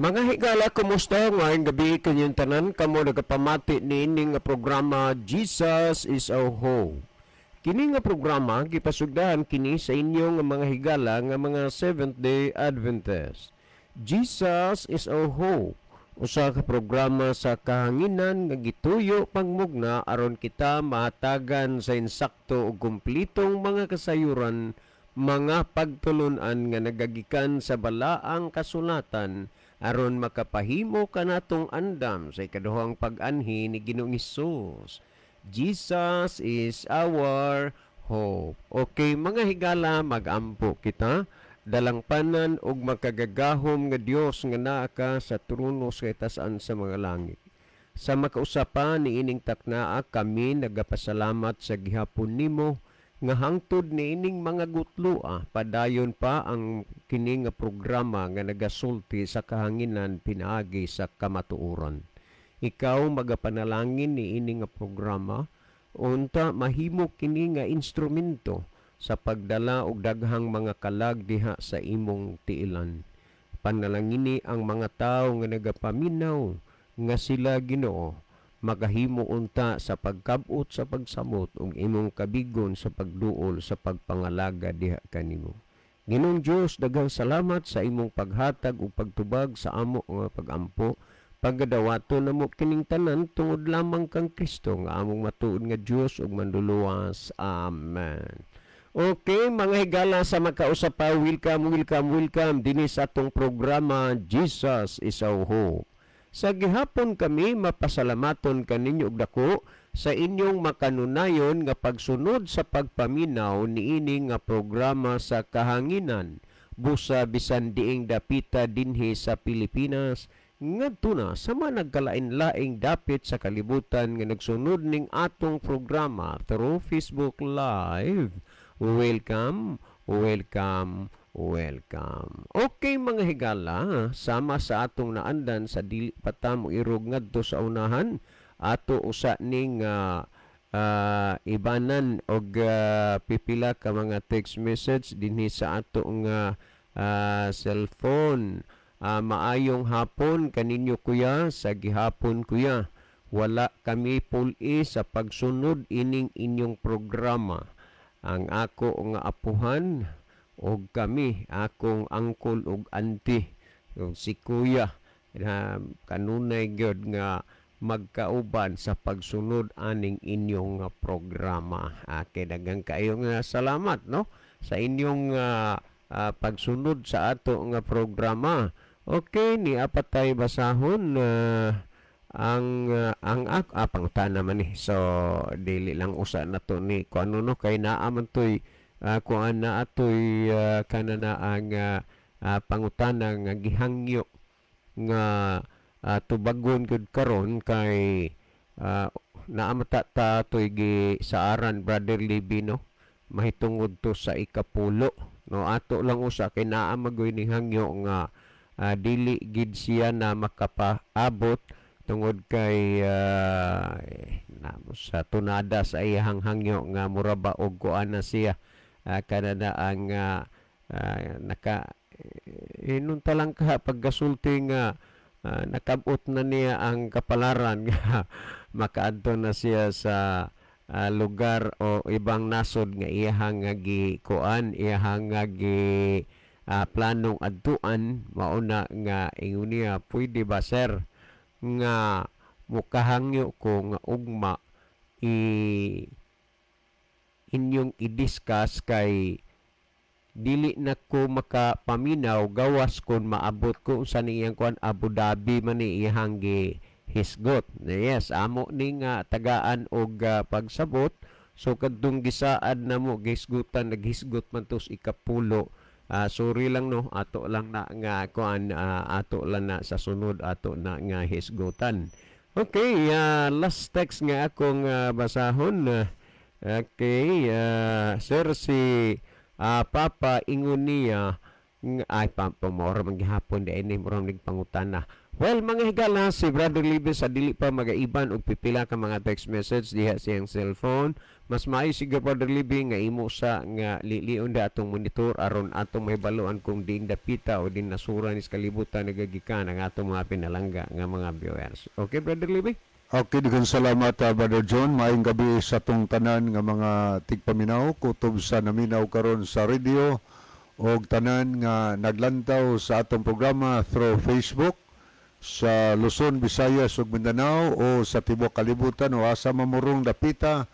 Mga higala, kumusta? Ngayong gabi kanyang tanan, kamo nagapamati ni ining nga programa Jesus is our Hope. Kini nga programa, gipasugdahan kini sa inyong mga higala nga mga Seventh-day Adventist. Jesus is our Hope. Usa ka programa sa kahanginan nga gituyo pangmugna aron kita mahatagan sa insakto ug kumplitong mga kasayuran, mga pagtulunan nga nagagikan sa balaang kasulatan aron makapahimo kanatong andam sa ikaduhang pag-anhi ni Ginoong Hesus. Jesus is our hope. Okay, mga higala, magampo kita. Dalangpanan og makagagahom nga Dios nga naa ka sa trono sa itasan sa mga langit. Sa makausapan ni ining taknaa kami nagapasalamat sa gihapon nimo nga hangtod ni ining mga gutlua padayon pa ang kini nga programa nga nagasulti sa kahanginan pinaagi sa kamatuoran. Ikaw magapanalangin ni ining nga programa unta mahimo kini nga instrumento sa pagdala og daghang mga kalag diha sa imong tiilan. Panalangini ang mga tawo nga nagapaminaw nga sila Ginoo magahimo unta sa pagkabot sa pagsamot ug imong kabigon sa pagduol sa pagpangalaga diha kanimo. Ginoong Dios, daghang salamat sa imong paghatag ug pagtubag sa amo nga pagampo. Pagadawato namo kining tanan tungod lamang kang Kristo nga among matuod nga Dios ug manluluwas. Amen. Okay, mga higala sa makausap pa, welcome dinhi sa atong programa Jesus is our Hope. Sa gihapon kami mapasalamaton kaninyo og dako sa inyong makanunayon nga pagsunod sa pagpaminaw niini nga programa sa kahanginan busa bisan diing dapita dinhi sa Pilipinas ngadto na sa mga nagkalain-laing dapit sa kalibutan nga nagsunod ning atong programa through Facebook Live. Welcome. Okay, mga higala, sama sa atong naandan sa dili patamo irog ngadto sa unahan ato usa ning ibanan og pipila ka mga text message dinhi sa ato nga cellphone. Maayong hapon kaninyo kuya, sa gihapon kuya. Wala kami puli sa pagsunod ining inyong programa. Ang ako nga apuhan og kami akong angkol ug auntie si kuya kanunay gyud nga magkauban sa pagsunod aning inyong programa. Kay daghang kayo nga salamat no sa inyong pagsunod sa ato nga programa. Okay, ni apatay basahon ang pangutana man ni. So dili lang usa na to ni kuno no kay naa man toy kuan na atoy kanana ang pangutana nga gihangyo nga tubagon gud karon kay naamata ta toy gi saaran Brother Libino mahitungod to sa ikapulo no ato lang usa kay naa magoy ni hangyo nga dili gid siya na makapaabot tungod kay sa tunada sa iyang hangyo nga muraba og kuan na siya kanada ang naka inunta lang ka paggasulti nga nakabot na niya ang kapalaran nga makaadto na siya sa lugar o ibang nasod nga iyang nga gikuan iyang nga gi planong adtuan mauna nga ingon niya pwede ba sir nga mukahangyo ko nga ugma inyong i-discuss kay dili na ko makapaminaw gawas kon maabot ko sa niyang kuan Abu Dhabi man ni iyang hisgot. Yes, amo ni nga tagaan og pagsabot. So kadtong gisaad namo gisgutan naghisgot man tos ikapulo. Sorry lang no, ato lang na nga kuan ato lang na sa sunod ato na nga hisgutan. Okay, last text nga akong basahon. Okay, sir si Papa ingon niya ay pamora maghapon di ini murang nagpangutana. Well, mga higala, si Brother Libby sa dili pa magaiban og pipila ka mga text message diha siyang cellphone. Mas maayo siga Brother Libby nga imo sa nga lilion da atong monitor aron atong mahibaluan kung din dapita o din nasura ni sa kalibutan nagagikan ang atong mga pinalangga nga mga viewers. Okay, Brother Libby? Okay, daghang salamat Brother John. Maayong gabi sa tong tanan nga mga tigpaminaw kutob sa naminaw karon sa radio og tanan nga naglantaw sa atong programa through Facebook sa Luzon, Visayas ug Mindanao o sa tibuok kalibutan o asa mamurong dapita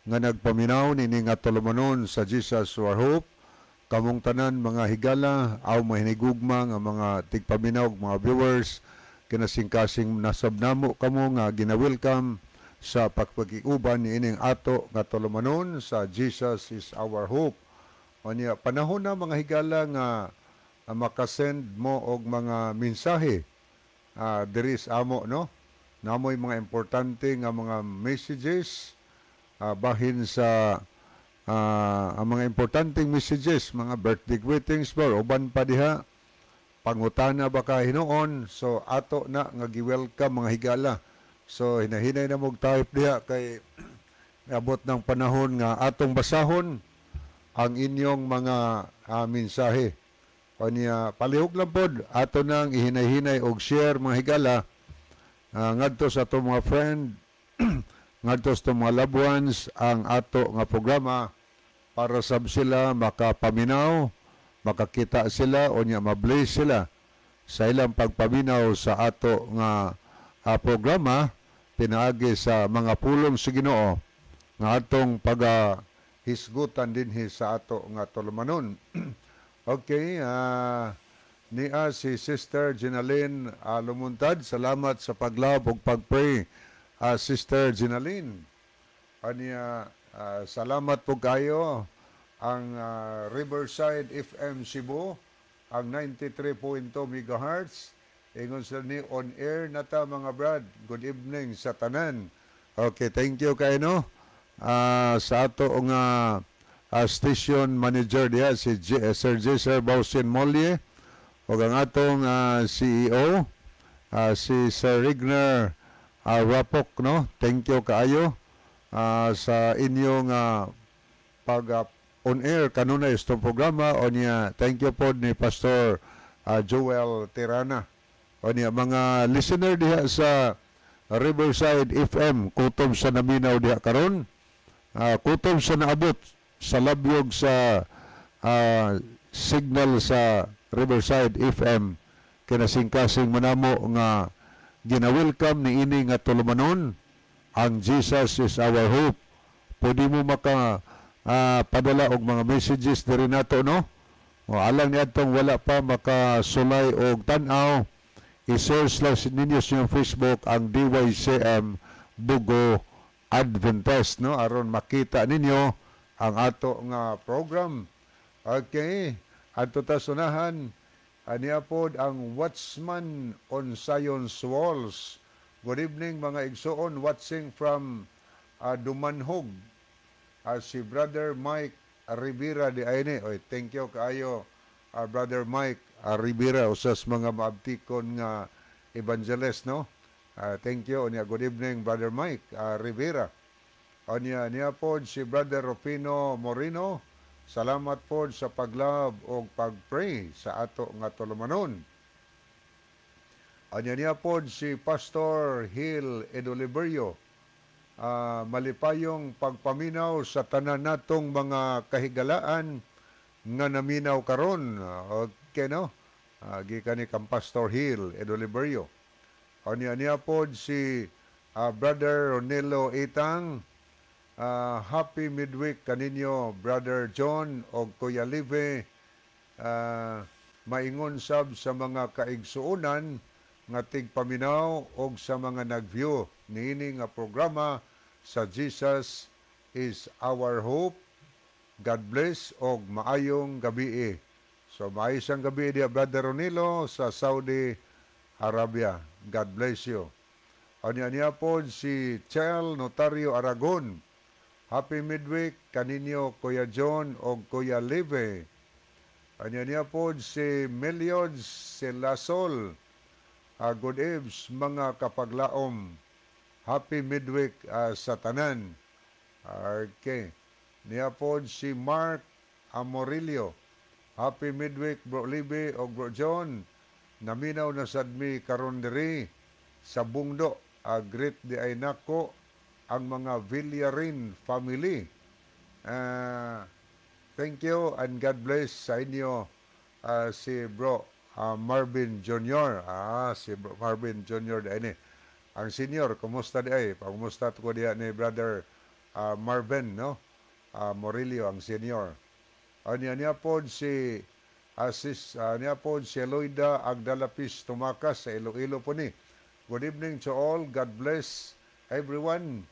nga nagpaminaw nini nga tulumanon sa Jesus Our Hope. Kamong tanan mga higala aw mahinigugma nga mga tigpaminaw mga viewers kinasing-kasing nasabnamo kamo nga gina-welcome sa pagpakikuban ni ining ato nga tulumanon sa Jesus is Our Hope. O niya panahon na mga higala nga makasend mo og mga mensahe diri sa amo, no? Namoy mga importante nga mga messages bahin sa ang mga importanteng messages, mga birthday greetings ba uban pa diha pangutana ba ka hinuon, so ato na nga gi-welcome mga higala. So hinahinay na mog type diha kay abot ng panahon nga atong basahon ang inyong mga mensahe. O niya, palihog lang pod, ato nang ihinay-hinay og share mga higala ngadto sa atong mga friend, ngadto sa atong mga loved ones ang ato nga programa para sab sila makapaminaw, makakita sila o niya mabless sila sa ilang pagpaminaw sa ato nga programa pinaagi sa mga pulong sa Ginoo nga atong hisgutan dinhi sa ato nga tulumanon. Okay, niya si Sister Ginaline Lumuntad. Salamat sa paglab ug pagpray, Sister Ginaline. Salamat po kayo ang Riverside FM Cebu, ang 93.2 MHz. Ingon sa ni on air na ta mga brad. Good evening sa tanan. Okay, thank you kayo no. Sa ato nga station manager diya si Sir J. Bausin Molye o ang atong CEO si Sir Rigner Rapok, no? Thank you kaayo sa inyong pag on air kanunay itong programa o niya. Thank you po ni Pastor Joel Tirana o niya mga listener diha sa Riverside FM kutob sa naminaw diha karon, kutob sa naabot sa labyog sa signal sa Riverside FM kinasing-kasing manamo nga gina-welcome ni ini nga tulumanon ang Jesus is Our Hope. Pwede mo padala og mga messages diri nato, no? O alang ni atong wala pa makasulay og tan-aw, i-search lang ninyo sa Facebook ang DYCM Bugo Adventist, no? Aron makita ninyo ang ato nga program. Okay, ato ta sunahan aniya pod ang Watchman on Zion's Walls. Good evening mga igsoon watching from Dumanhog. Si Brother Mike Rivera di ayni. Oy, thank you kaayo Brother Mike Rivera usas mga maabtikon nga evangelist, no? Thank you. Good evening Brother Mike Rivera. Niya po si Brother Rufino Moreno. Salamat po sa paglab o pagpray sa ato nga tulumanon. Niya po si Pastor Hill Edoliverio. Malipayong pagpaminaw sa tanan natong mga kahigalaan nga naminaw karon. Okay, no? Gikan ni kang Pastor Hill Edoliverio. Niya po si Brother Ronelo Itang. Happy midweek kaninyo Brother John o Kuya Live. Maingon sab sa mga kaigsuunan nga tigpaminaw og sa mga nagview niini nga programa sa Jesus is Our Hope. God bless og maayong gabi. So maayong gabi dia Brother Ronilo sa Saudi Arabia. God bless you. Niya po si Chel Notario Aragon. Happy midweek kaninyo Kuya John o Kuya Live. Niya po si Meliod Silasol. good eves mga kapaglaom. Happy midweek sa tanan. Okay. Niya po si Mark Amorilio. Happy midweek Bro Libby o Bro John. Naminaw na sadmi karon diri sa bungdo. Great di ay nako ang mga Villarin family. Thank you and God bless sa inyo si Bro Marvin Jr. Si Bro Marvin Jr. Ini. Ang senior, kumusta di ay? Kumusta ko diya ni Brother Marvin, no? Morillo, ang senior. Niya po si niya po si Eloida Agdalapis Tumakas sa Iloilo po ni. Good evening to all. God bless everyone.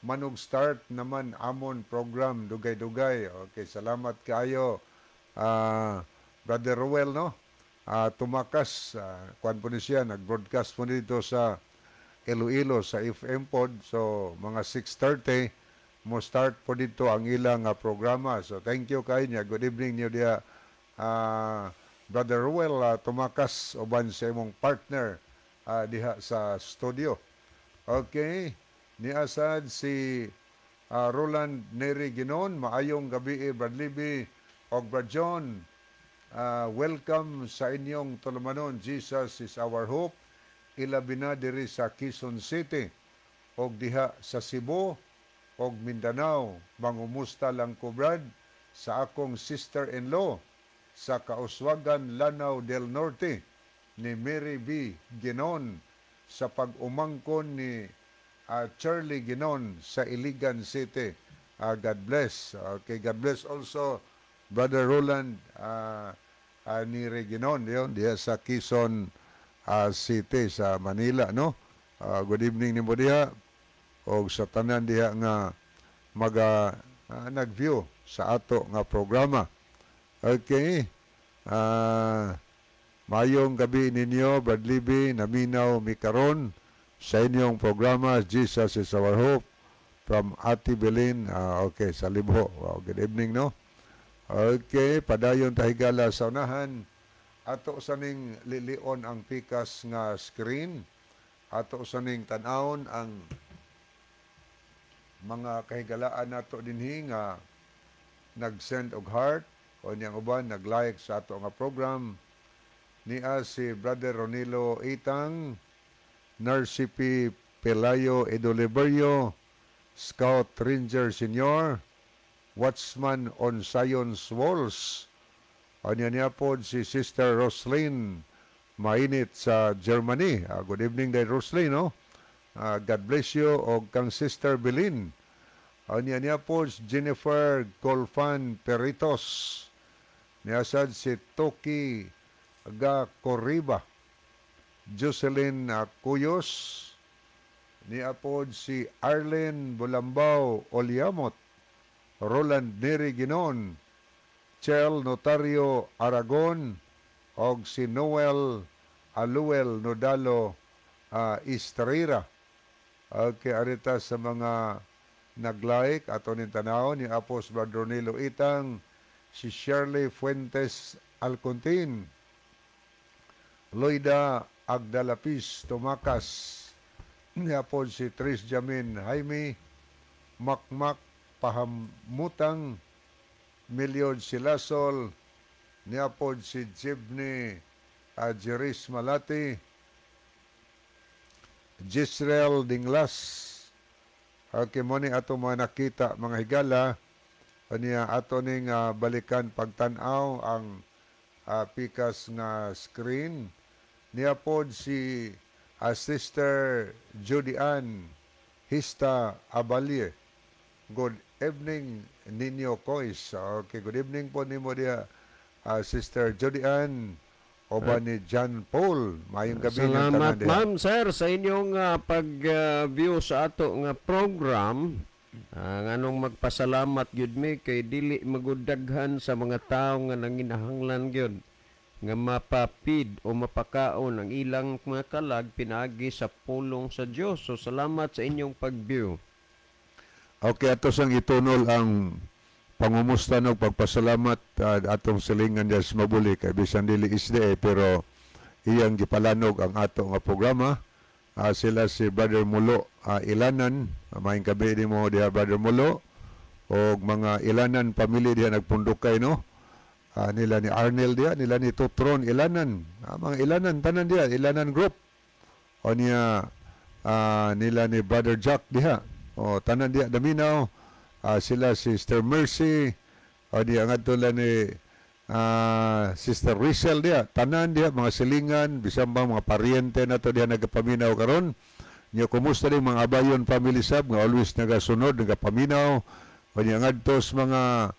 Manug start naman amon program dugay-dugay. Okay, salamat kayo. Brother Ruel, no? Tumakas, kuan po ni siya, nag-broadcast po dito sa Iloilo sa FM pod. So mga 6:30 mo start po dito ang ilang programa. So thank you kay niya. Good evening niyo dia Brother Ruel Tumakas uban sa imong partner diha sa studio. Okay, niasad si Roland Neri Ginon. Maayong gabi Brad Libby og Brad John. Welcome sa inyong tulumanon. Jesus is our hope. Ilabi na diri sa Quezon City og diha sa Cebu og Mindanao. Mangumusta lang ko Brad sa akong sister-in-law sa Kauswagan, Lanao del Norte ni Mary B. Ginon sa pag-umangkon ni Charlie Ginon sa Iligan City. God bless. Okay, God bless also Brother Roland ni Reginon diha sa Quezon City sa Manila, no? Good evening ni mo diha o sa tanan diha nga nag-view sa ato nga programa. Okay. Mayong gabi ninyo, Brad Libby, naminaw mi karon sa inyong programa Jesus is our hope from Ate Belin. Okay, sa Libho. Wow, good evening, no? Okay, padayon tahigala sa unahan. Ato sa ning lilion ang pikas nga screen. Ato sa ning tan-awon ang mga kahigalaan nato dinhi nga nag-send og heart o niyang uban nag-like sa ato nga program. Niya si Brother Ronilo Itang, Narcipi Pelayo Edoliverio, Scout Ranger Senior, Watchman on Zion's Walls. Niya po si Sister Roslyn Mainit sa Germany. Good evening day Roslyn, no? God bless you. O kang Sister Belin. Niya po si Jennifer Golfan Peritos. Niya sad si Toki Corriba. Jocelyn Cuyos. Niya po si Arlen Bulambao Oliamot. Roland Neri Ginon. Chel Notario Aragon og si Noel Aluel Nodalo Estrera. Okay, arita sa mga nag-like ato ning tanaw ni Apos Badronilo Itang, si Shirley Fuentes Alcontin, Loida Agdalapis Tumakas, ni Apos si Tris Jamin Jaime, Makmak Pahamutang, Miliod Silasol, niapod si Jibni Jeris Malati, Gisrel Dinglas. Okay mo ni ato mga nakita mga higala, niya ato ning balikan pagtanaw ang pikas nga screen. Niapod si Sister Judy Ann Hista Abalier. Good evening ninyo Kois. Okay, good evening po nimo dia Sister Judy Ann oba ni John Paul. Mayong gabi. Salamat ma'am sir sa inyong pag-view sa ato nga program. Nganong magpasalamat gyud mi kay dili magudaghan sa mga tawo nga nanginahanglan gyud nga mapapid o mapakaon ang ilang mga kalag pinaagi sa pulong sa Dios. So salamat sa inyong pag-view. Okay, ato sang itunol ang pangumusta no pagpasalamat atong silingan diya sa mabuli kay bisan dili isde pero iyang gipalanog ang ato nga programa. Sila si Brother Mulo Ilanan, maayong gabi ni mo diha Brother Mulo, o mga Ilanan family diha nagpundukay, no? Nila ni Arnel diha, nila ni Tutron Ilanan, mga Ilanan tanan diha, Ilanan group, o niya nila ni Brother Jack diha, o tanan diha Daminaw, sila Sister Mercy, o diha ngadto ni Sister Rachel diha, tanan diha mga silingan, bisan ba mga paryente na to diha nagapaminaw karon. Nya kumusta din mga Abayon family sab nga always nagasunod, nagapaminaw. O niya ngadtos mga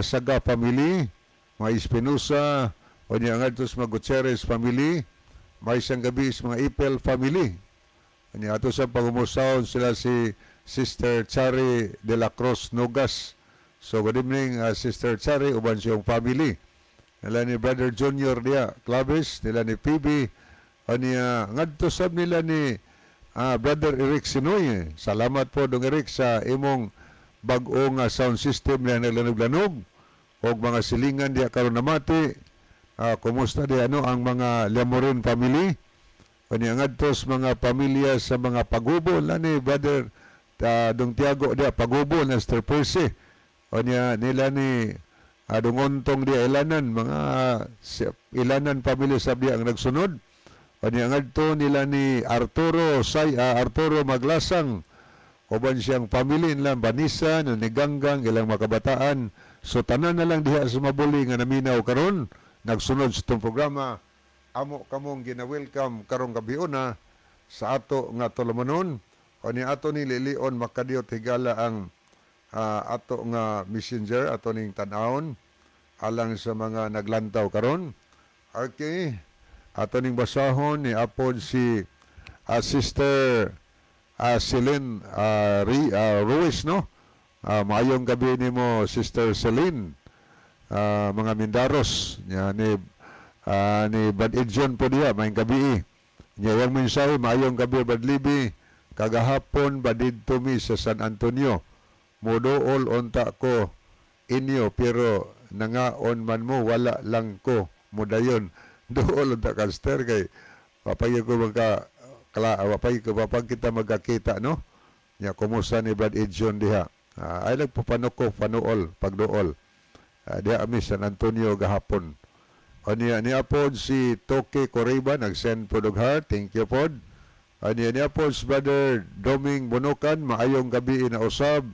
Saga family, mga Espinosa, o niya ngadtos mga Gutierrez family, may isang gabi mga Ipel family. O niya ato sa pagumusaon sila si Sister Chari de la Cruz Nogas. So good evening Sister Chari, uban siyang family. Nila ni Brother Junior dia, Clavis, nila ni PB, o niya ngadto sab nila ni Brother Eric Sinoy. Salamat po dong Eric sa imong bag-ong sound system na naglanog-lanog o mga silingan diya karon namati. Kumusta di ang mga Lemorin family? O niya ngadtos mga pamilya sa mga Pagubol ni Brother Dong Tiago diya Pagubol na Sister Percy. O niya nila ni Dungontong diya Ilanan, mga Ilanan family sab diya ang nagsunod. O niya ngadto nila ni Arturo Maglasang, uban siyang family nilang Banisa, ni Ganggang, ilang makabataan. So tanan na lang diha sa Mabuli nga naminaw karon, nagsunod sa itong programa. Amo kamong gina-welcome karong gabiuna sa ato nga tulumanon. O ni ato ni Lilion Makadiot higala ang ato nga messenger, ato ning tan-awon alang sa mga naglantaw karon. Okay. Ato ning basahon ni apod si Sister Celine Ruiz, no? Maayong gabi ni mo Sister Celine, mga Mindaros ni Bad Edjon po diya, maayong gabi. Nya yang mensahe, maayong gabi Bad Libby, kagahapon badid tumi sa San Antonio, mudool onta ko inyo pero nangaon man mo wala lang ko mudayon. Doon lang kaster kay papay ko papag kita magkakita, no? Nya kumusta ni Brad Edjon diha? Ay nagpapanoko panuol pagduol. Diha ami San Antonio gahapon. O niya pod si Toke Corriba nag-send po og heart. Thank you pod. Niya pod si Brother Doming Bunukan, maayong gabi na usab.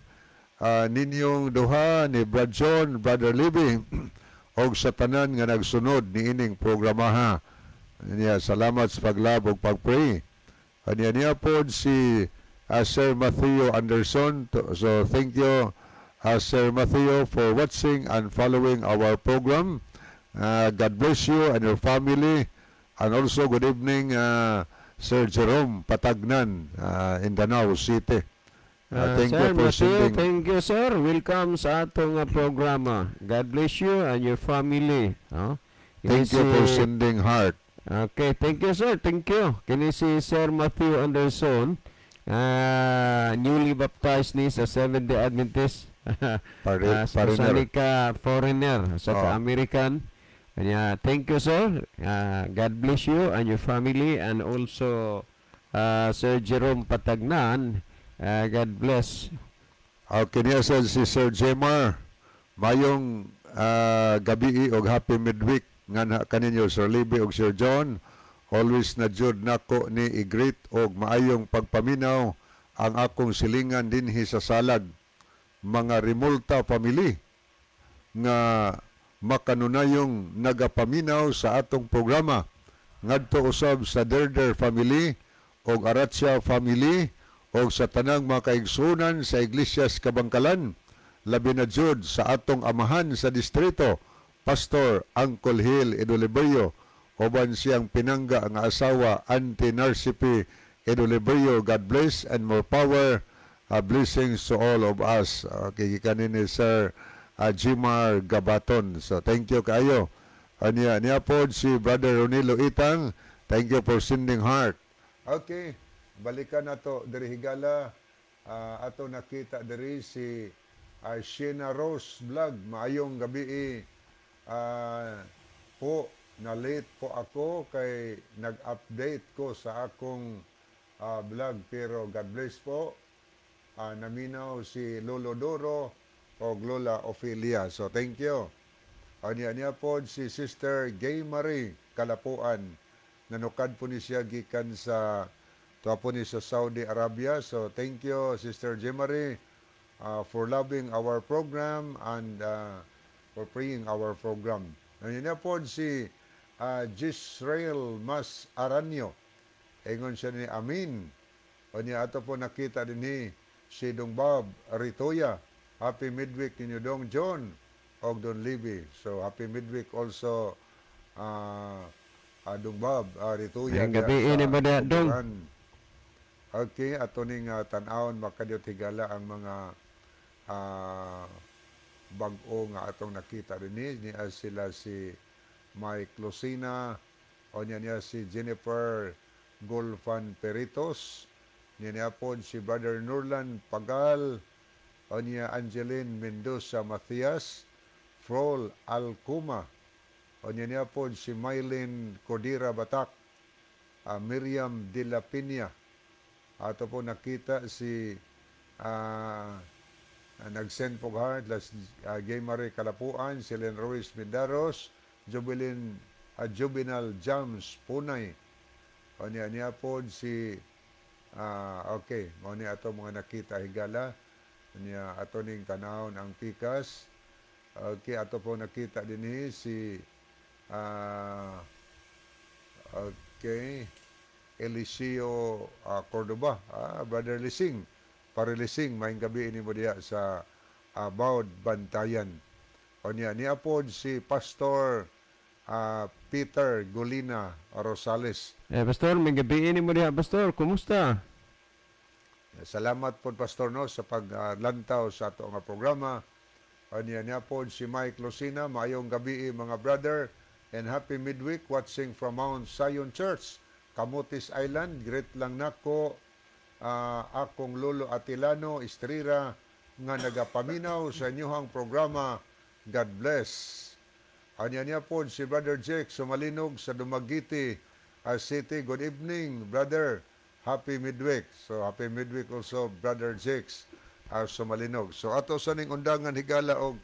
Ninyong duha ni Brad John, Brother Libby og sa tanan nga nagsunod ni ining programa. Niya salamat sa paglab ug pagpray. Niya pod si Sir Matthew Anderson. So thank you Sir Matthew for watching and following our program. God bless you and your family. And also good evening Sir Jerome Patagnan in Danau City. Thank Sir you for Matthew, sending. thank you sir. Welcome sa atong programa. God bless you and your family. Thank you for sending heart. Okay, thank you sir. Thank you. Kini si Sir Matthew Anderson, newly baptized ni sa Seventh-day Adventist. Sanika foreigner sa American. Thank you sir. God bless you and your family, and also Sir Jerome Patagnan. God bless. Okay niya si Sir Jemar, mayong gabi og happy midweek nga kaninyo Sir Libby og Sir John. Always na jud nako ni igreet og maayong pagpaminaw ang akong silingan dinhi sa salag, mga Remulta family nga makanunayong nagapaminaw sa atong programa ngadto usab sa Derder family og Aratsya family o sa tanang mga kaigsunan sa Iglesias Kabangkalan, labi na jud sa atong amahan sa distrito, Pastor Uncle Hill Edoliberio, uban siyang pinangga ang asawa Auntie Narcipi Edoliberio. God bless and more power. Blessings to all of us. Okay, kanin ni Sir Jimar Gabaton. So thank you kayo. Niya po si Brother Ronilo Itang. Thank you for sending heart. Okay. Balikan nato diri higala, ato nakita diri si Sheena Rose Vlog. Maayong gabi po na late po ako kay nag-update ko sa akong vlog, pero God bless po. Naminaw si Lolo Doro o Lola Ophelia. So thank you. Niya po si Sister Gay Marie Kalapuan. Nanukad po ni siya gikan sa tuwa po ni sa Saudi Arabia. So thank you, Sister Gay Marie, for loving our program and for praying our program. Niya po si Gisrael Mas Aranyo. Ingon siya ni Amin. Niya ato po nakita din ni si Dong Bob Ritoya. Happy midweek ninyo Dong John og Don Libby. So happy midweek also Dong Bob Ritoya. Ang gabi ini ba da Dong? Okay, ato ning tan-awon makadiyot higala ang mga bag-o nga atong nakita din ni sila si Mike Lucina, o niya si Jennifer Golfan Peritos, niya po si Brother Nurlan Pagal, o niya Angeline Mendoza Matias, Frol Alcuma, o niya po si Mylene Cordira Batak, Miriam De La Piña. Ato po nakita si nag-send po heart, Gay Marie Kalapuan, Silen Ruiz Mendaros, Juvenal Jams Punay. O niya po si okay, mo ni ato mga nakita higala. Niya ato ning tanawon ang pikas. Okay, ato po nakita din si okay, Eliseo Cordoba, Brother Lising. Parilising, maing gabi ini mo diya sa Bawd Bantayan. O niya po si Pastor Peter Golina Rosales. Pastor, may gabi ini mo diya, Pastor. Kumusta? Salamat po, Pastor, no, sa paglantaw sa ato nga programa. O niya po si Mike Lucina. Maayong gabi, mga brother. And happy midweek watching from Mount Zion Church, Camotes Island. Great lang nako. Akong Lolo Atilano Estrira nga nagapaminaw sa inyong programa. God bless. Anya niya po si Brother Jake Sumalinog sa Dumaguete City. Good evening, brother. Happy midweek. So happy midweek also, Brother Jake Sumalinog. So ato sa ning undangan higala og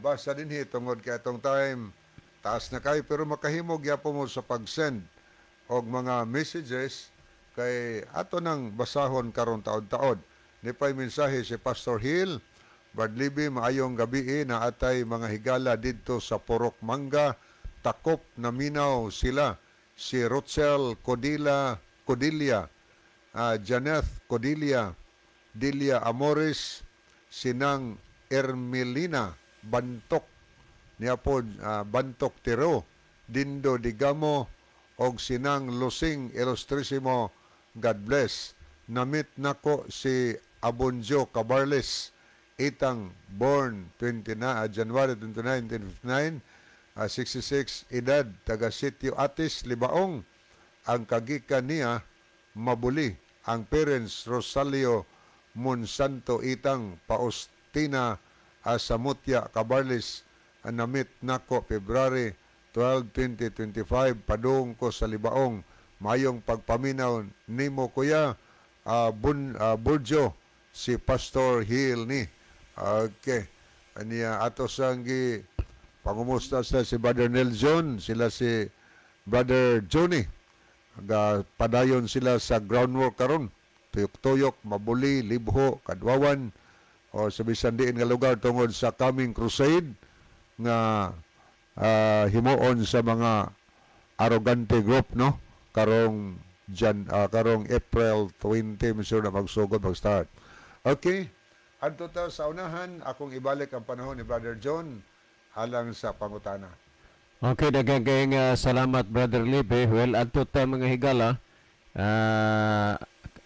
basa din tungod kay atong time taas na kayo, pero makahimog yapo mo sa pag-send og mga messages kay ato nang basahon karon taod-taod. Ni pay mensahe si Pastor Hill, Brad Libby, maayong gabi na atay mga higala didto sa Purok Manga, takop na minaw sila. Si Rochelle Codilia, Janeth Codilia, Dilia Amores, sinang Ermelina Bantok, niya po Bantok Tiro, Dindo Digamo, og sinang Lusing Ilustrisimo. God bless. Namit nako si Abonjo Cabarles, itang born January 29, 1959, 66 edad, taga Sitio Atis, Libaong. Ang kagikan niya mabuli. Ang parents Rosalio Monsanto itang Paustina Samutya Cabarles, namit nako February 12, 2025, padung ko sa Libaong. Mayong pagpaminaw nimo kuya Burjo, si Pastor Hill ni. Okay. Aniya ato sanggi pangumusta sa si Brother Nelson, sila si Brother Johnny. Padayon sila sa groundwork karon. Tuyok-tuyok, mabuli, libho, kadwawan o sa bisan diin nga lugar tungod sa coming crusade nga himuon sa mga arrogante group, no? Karong April 20 misur na magsugod, mag-start. Okay. Adto ta sa unahan, akong ibalik ang panahon ni Brother John alang sa pangutana. Okay, daghang salamat, Brother Libby. Well, adto ta mga higala.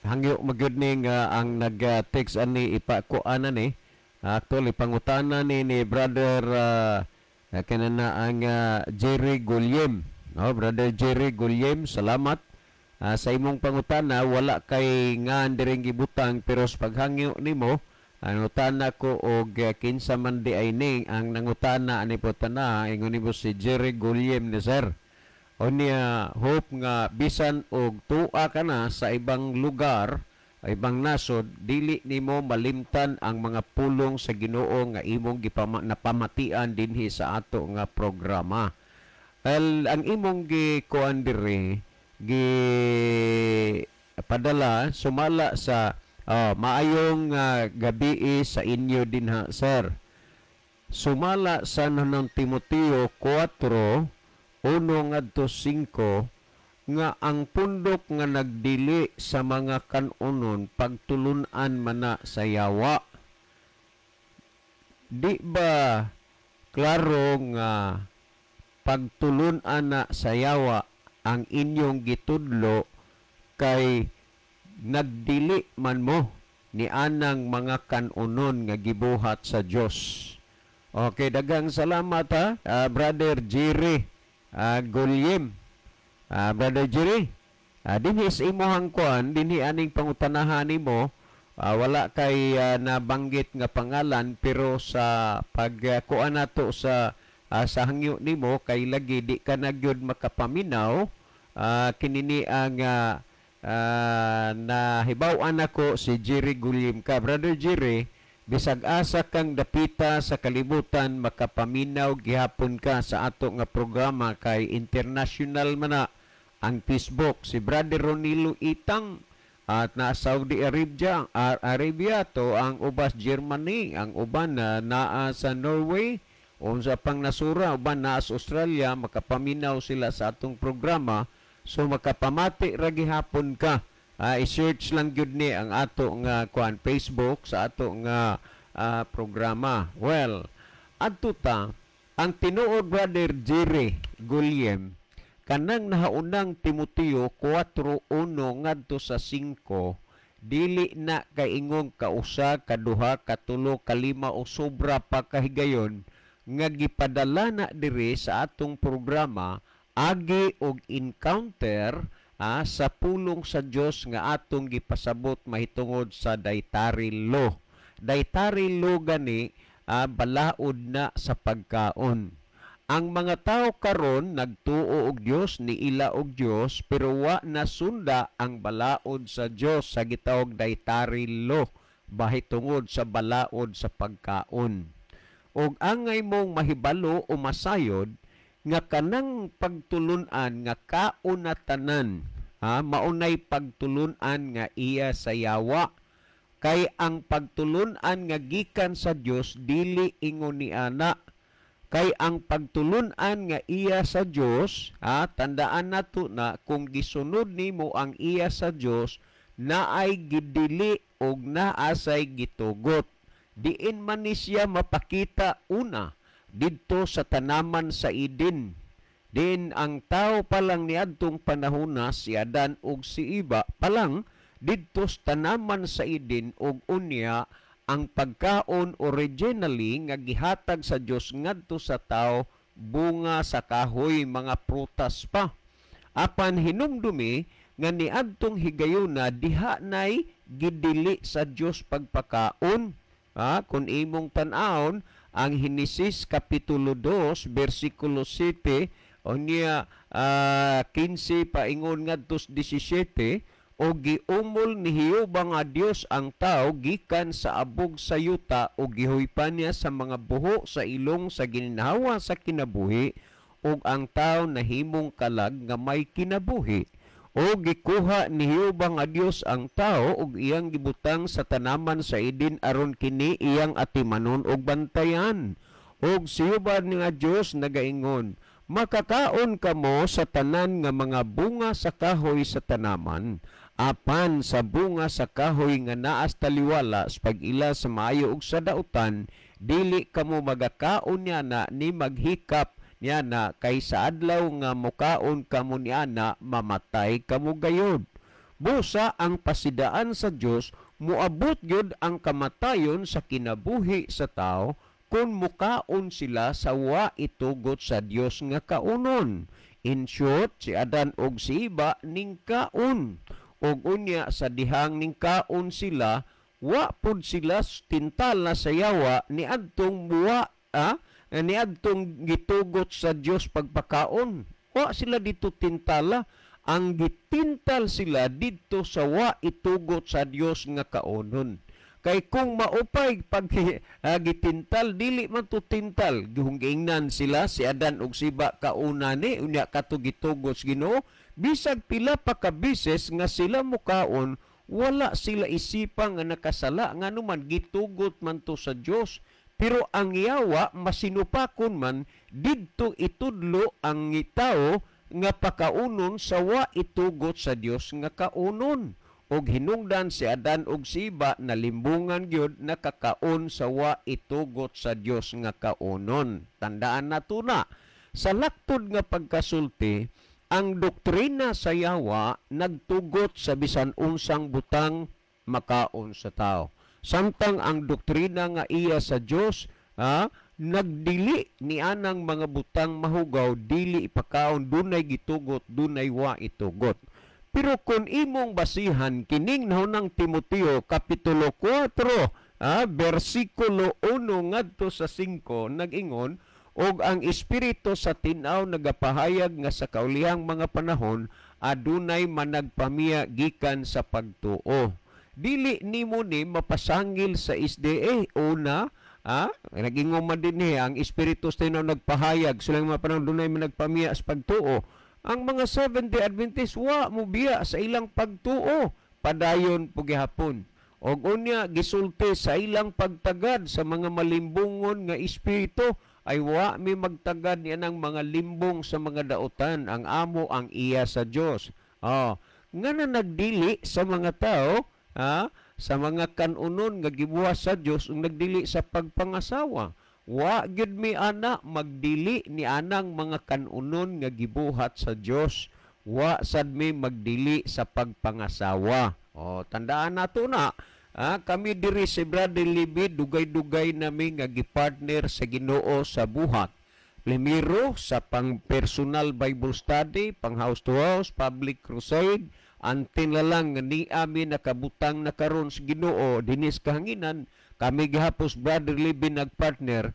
Hangyo magyud ang nag-text ani ipakuanan ni. Actually, pangutana ni Brother kanana ang Jerry Gulyem. No, Brother Jerry Gulyem, salamat sa imong pangutana. Wala kay nga diring gibutang, pero sa paghangyo nimo Nangutana ko og kinsa man di ay ning ang nangutana ani po tana ingon ni si Jerry Guillem ni sir. O niya hope nga bisan og tuwa ka na sa ibang lugar, ibang nasod, dili nimo malimtan ang mga pulong sa Ginoo nga imong napamatian dinhi sa ato nga programa. Well, ang imong gikuan diri gi padala sumala sa maayong gabi sa inyo din ha, sir. Sumala sa ng Timoteo 4, 1-5, nga ang pundok nga nagdili sa mga kanunon pagtulunan mana sa yawa. Di ba klaro nga pagtulunan na sa yawa ang inyong gitudlo kay nagdili man mo ni anang mga kanunon nga gibuhat sa Dios. Okay, daghang salamat ha, Brother Jerry Guillem. Brother Jerry, dinhi sa imuhang kuan, dinhi aning pangutanahan nimo, wala kay nabanggit nga pangalan pero sa pagkuan nato sa hangyo nimo kay lagi di ka na gyud makapaminaw, kinini ang nahibaw-an ako si Jerry Guillem ka. Brother Jerry, bisag asa kang dapita sa kalibutan makapaminaw gihapon ka sa ato nga programa kay international man na ang Facebook. Si Brother Ronilo Itang at na Saudi Arabia to ang ubas Germany, ang uban na naa sa Norway, unsa pang nasura uban naa sa Australia, makapaminaw sila sa atong programa. So makapamati ra gihapon ka. I-search lang gyud ni ang ato nga kuan Facebook sa ato nga programa. Well, adto ta ang tinuod Brother Jerry Guillem kanang nahaunang Timoteo 4:1 ngadto sa 5, dili na kaingong kausa, kaduha, katulo, kalima o sobra pa kahigayon nga gipadala na diri sa atong programa agi og encounter sa pulong sa Dios nga atong gipasabot mahitungod sa dietary law. Dietary law gani balaod na sa pagkaon. Ang mga tao karon nagtuo og Dios, niila og Dios, pero wa na sunda ang balaod sa Dios sa gitawag dietary law bahitungod sa balaod sa pagkaon. Og angay mong mahibalo o masayod nga kanang pagtulunan nga kaunatanan, maunay pagtulunan nga iya sa yawa, kay ang pagtulunan nga gikan sa Dios dili ingon ni ana, kay ang pagtulunan nga iya sa Dios, tandaan nato na kung gisunod nimo ang iya sa Dios, naay gidili og naasay gitugot. Diin man ni siya mapakita una didto sa tanaman sa Eden. Din ang tao palang niadtong panahona si Adan ug si Eva palang didto sa tanaman sa Eden ug unya ang pagkaon originally nga gihatag sa Dios ngadto sa tao bunga sa kahoy, mga prutas pa. Apan hinumdumi nga niadtong higayuna diha nay gidili sa Dios pagpakaon. Kung imong tan-awon ang Henesis Kapitulo 2, versikulo 7, o niya 15 paingon ngadto 17, o giumol ni Jehova nga Dios ang tao gikan sa abog sa yuta o gihuypan niya sa mga buho sa ilong sa ginhawa sa kinabuhi, ug ang tao nahimong kalag nga may kinabuhi. O gikuha ni Jehova nga Dios ang tao ug iyang gibutang sa tanaman sa Eden aron kini iyang atimanon ug bantayan. Ug si Jehova nga Dios nagaingon, makakaon kamo sa tanan nga mga bunga sa kahoy sa tanaman, apan sa bunga sa kahoy nga naas taliwala sa pag-ila sa maayo ug sa dautan, dili kamo magakaon niya na ni maghikap niya na kay sa adlaw nga mukaon kamo niana mamatay kamo gayod. Busa ang pasidaan sa Dios muabot gyud ang kamatayon sa kinabuhi sa tao kung mukaon sila sa wa itugot sa Dios nga kaunon. In short, si Adan og si Eva ning kaon. Og unya sa dihang ning kaon sila, wa pud sila tintal na sayawa niadtong niadtong gitugot sa Dios pagpakaon. Wa sila dito tintala, ang gitintal sila dito sa wa itugot sa Dios nga kaonon. Kay kung maupay pag gitintal, dili man to tintal. Gihungingnan sila si Adan ug Siba kauna ni unya kato gitugot sa Ginoo. Bisag pila pa ka bises nga sila mukaon, wala sila isipang nga nakasala nga naman gitugot man to sa Dios. Pero ang yawa masinupakon man didto itudlo ang tao nga pakaunon sa wa itugot sa Dios nga kaunon. Og hinungdan si Adan ug Siba na limbungan gyud nakakaon sa wa itugot sa Dios nga kaunon. Tandaan nato na sa laktod nga pagkasulti, ang doktrina sa yawa nagtugot sa bisan unsang butang makaon sa tao. Samtang ang doktrina nga iya sa Dios nagdili ni anang mga butang mahugaw, dili ipakaon, dunay gitugot, dunay wa itugot. Pero kung imong basihan kining nahunang Timoteo kapitulo 4 bersikulo 1 ngadto sa 5 nag-ingon, og ang espiritu sa tin-aw nagapahayag nga sa kaulihang mga panahon adunay managpamiya gikan sa pagtuo. Dili nimo ni mapasangil sa SDA una nag-ingon man din ang espiritu sa tin-aw nagpahayag silang mga panahon dunay managpamiya sa pagtuo. Ang mga Seventh-day Adventist wa mo biya sa ilang pagtuo, padayon po gihapon. Og unya gisulti sa ilang pagtagad sa mga malimbungon nga espiritu, ay wa mi magtagad niya ng mga limbong sa mga dautan, ang amo ang iya sa Dios. Nga na nagdili sa mga tao, sa mga kanunon nga gibuhat sa Dios, ug nagdili sa pagpangasawa. Wa gyud mi ana magdili ni anang mga kanunon nga gibuhat sa Dios. Wa sad mi magdili sa pagpangasawa. Tandaan nato na, kami diri si Brother Libby, dugay-dugay nami nga gipartner sa Ginoo sa buhat. Primero sa pang-personal Bible study, pang house to house, public crusade, antin na lang nga ni amin nakabutang na karon sa Ginoo dinis kahanginan, kami gihapos Brother Libby nagpartner,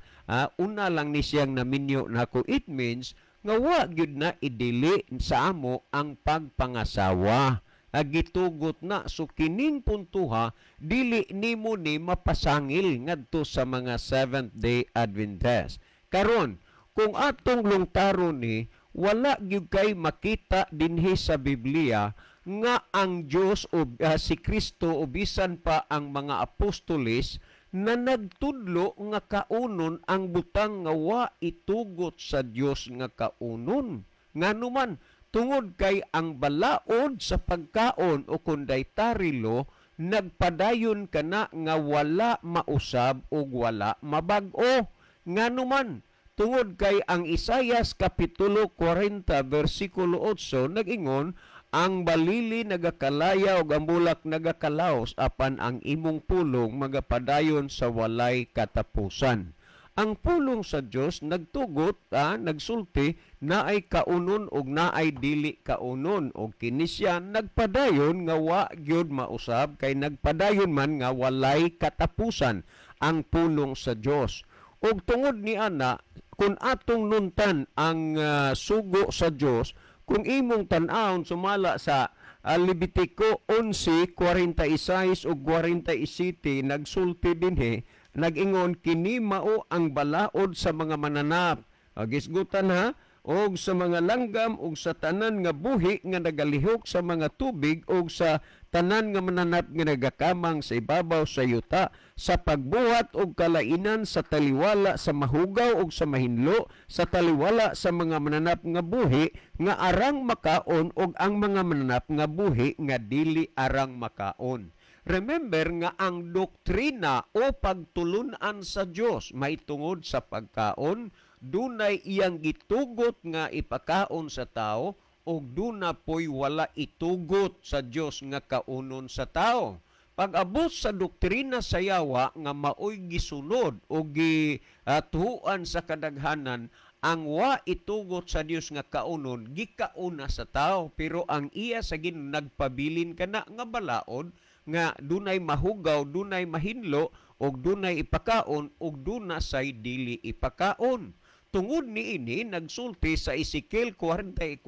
una lang ni siyang naminyo nako. It means nga wa gyud na idili sa amo ang pagpangasawa. Gitugot na, so kining puntuha dili nimo ni mapasangil ngadto sa mga Seventh-day Adventist. Karon kung atong lungtaron ni wala gyud kay makita dinhi sa Biblia nga ang Dios o si Kristo o bisan pa ang mga apostoles na nagtudlo nga kaunon ang butang nga wa itugot sa Dios nga kaunon. Nganuman tungod kay ang balaod sa pagkaon o kunday tarilo nagpadayon kana nga wala mausab o wala mabag-o. Nganuman tungod kay ang Isayas kapitulo 40 versikulo 8 nag-ingon, ang balili nagakalaya o ang bulak nagakalaos apan ang imong pulong magapadayon sa walay katapusan. Ang pulong sa Dios nagtugot, nagsulti na ay kaunon og na ay dili kaunon, og kini siya nagpadayon nga wa gyud mausab kay nagpadayon man nga walay katapusan ang pulong sa Dios. Og tungod ni ana, kung atong nuntan ang sugo sa Dios, kung imong tan-awon sumala sa Levitico 11:46 ug 47 nagsulti dinhi, nag-ingon kini mao ang balaod sa mga mananap. Gisgutan og sa mga langgam og sa tanan nga buhi nga nagalihok sa mga tubig og sa tanan nga mananap nga nagakamang sa ibabaw sa yuta, sa pagbuhat og kalainan sa taliwala sa mahugaw og sa mahinlo, sa taliwala sa mga mananap nga buhi nga arang makaon og ang mga mananap nga buhi nga dili arang makaon. Remember nga ang doktrina o pagtulunan sa Dios maitungod sa pagkaon, dunay iyang gitugot nga ipakaon sa tao o duna po'y wala itugot sa Dios nga kaunon sa tao. Pag-abot sa doktrina sa yawa nga maoy gisunod o gituhuan sa kadaghanan, ang wa itugot sa Dios nga kaunon gikauna sa tao, pero ang iya sa Ginoo nagpabilin kana nga balaod nga dunay mahugaw, dunay mahinlo, og dunay ipakaon, og duna say dili ipakaon. Tungod niini nagsulti sa Ezekiel 44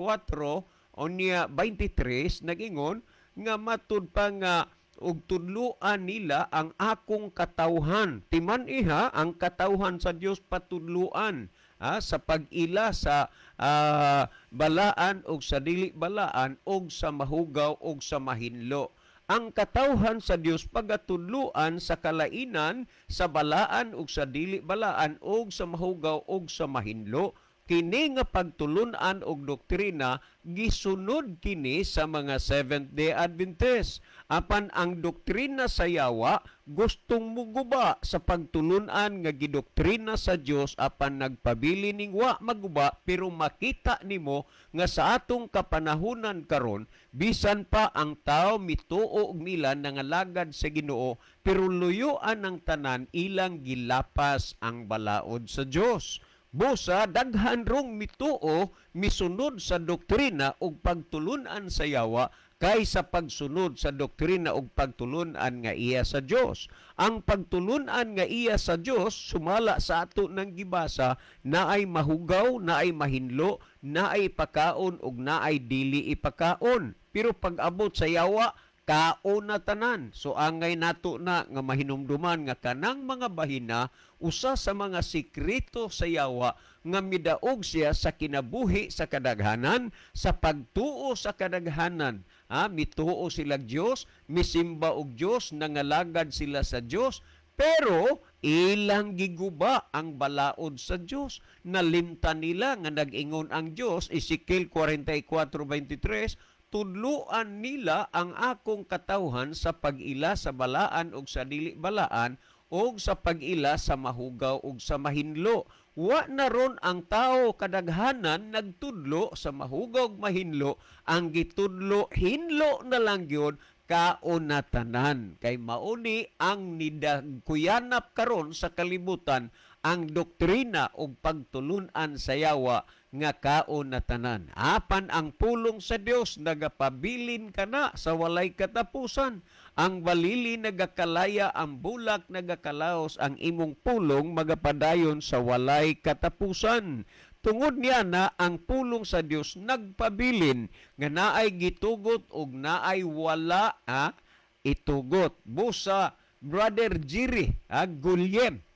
o niya 23 nagingon nga matud pa nga og tudluan nila ang akong katawhan. Timan iha ang katawhan sa Dios patudluan sa pag-ila sa balaan og sa dili balaan og sa mahugaw og sa mahinlo. Ang katawhan sa Dios pagatudluan sa kalainan, sa balaan ug sa dili balaan ug sa mahugaw ug sa mahinlo. Kini nga pagtulunan og doktrina gisunod kini sa mga Seventh-day Adventist. Apan ang doktrina sa yawa gustong muguba sa pagtulunan nga gidoktrina sa Dios apan nagpabili ning wa maguba, pero makita nimo nga sa atong kapanahunan karon bisan pa ang tao mituo og nila nangalagad sa Ginoo, pero luyuan ang tanan ilang gilapas ang balaod sa Dios. Busa daghan rong mituo misunod sa doktrina ug pagtulunan sa yawa kaysa pagsunod sa doktrina ug pagtulunan nga iya sa Dios. Ang pagtulunan nga iya sa Dios sumala sa ato nang gibasa naay mahugaw, naay mahinlo, naay pakaon ug naay dili ipakaon. Pero pag-abot sa yawa kaon na tanan. So angay nato na nga mahinumduman nga kanang mga bahina usa sa mga sikreto sa yawa nga midaog siya sa kinabuhi sa kadaghanan, sa pagtuo sa kadaghanan. Mituo sila Dios, misimba og Dios, nangalagad sila sa Dios, pero ilang giguba ang balaod sa Dios. Nalimtan nila nga nag-ingon ang Dios, Ezekiel 44:23, tudluan nila ang akong katawhan sa pag-ila sa balaan ug sa dili balaan ug sa pag-ila sa mahugaw ug sa mahinlo. Wa na ron ang tao kadaghanan nagtudlo sa mahugaw ug mahinlo, ang gitudlo hinlo na lang gyud kaon na tanan. Kay mauni ang nidagkuyanap karon sa kalibutan ang doktrina ug pagtulunan sa yawa nga kaon na tanan. Apan ang pulong sa Dios nagapabilin kana sa walay katapusan. Ang balili nagakalaya, ang bulak nagakalaos, ang imong pulong magapadayon sa walay katapusan. Tungod niya na ang pulong sa Dios nagpabilin nga naay gitugot ug naay wala itugot. Busa Brother Jiri Gulyem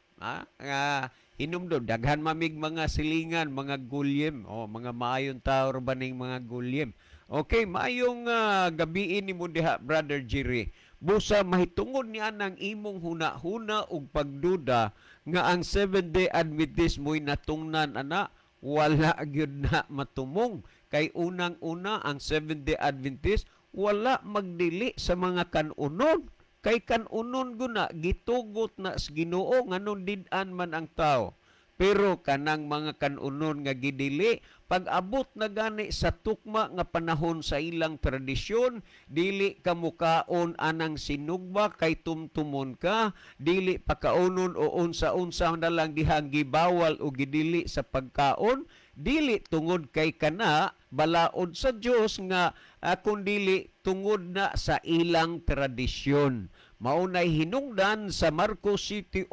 hinumdum daghan mamig mga silingan, mga gulyem, mga maayong tao ba ning mga gulyem. Okay, maayong gabiin nimo diha Brother Jiri. Busa mahitungod niya ng imong huna-huna ug pagduda nga ang Seventh-day Adventist mo'y natungnan ana, wala gyud na matumong. Kay unang-una ang Seventh-day Adventist wala magdili sa mga kanunon. Kay kanunon guna gitugot na sa Ginoo nganong did-an man ang tao. Pero kanang mga kanunon nga gidili, pag-abot na gani sa tukma nga panahon sa ilang tradisyon, dili ka mukaon anang sinugba kay tumtumon ka, dili pakaunon o unsa-unsa na lang dihang gibawal o gidili sa pagkaon, dili tungod kay kana balaod sa Dios nga kundili tungod na sa ilang tradisyon. Maunay hinungdan sa Marcos 7:8,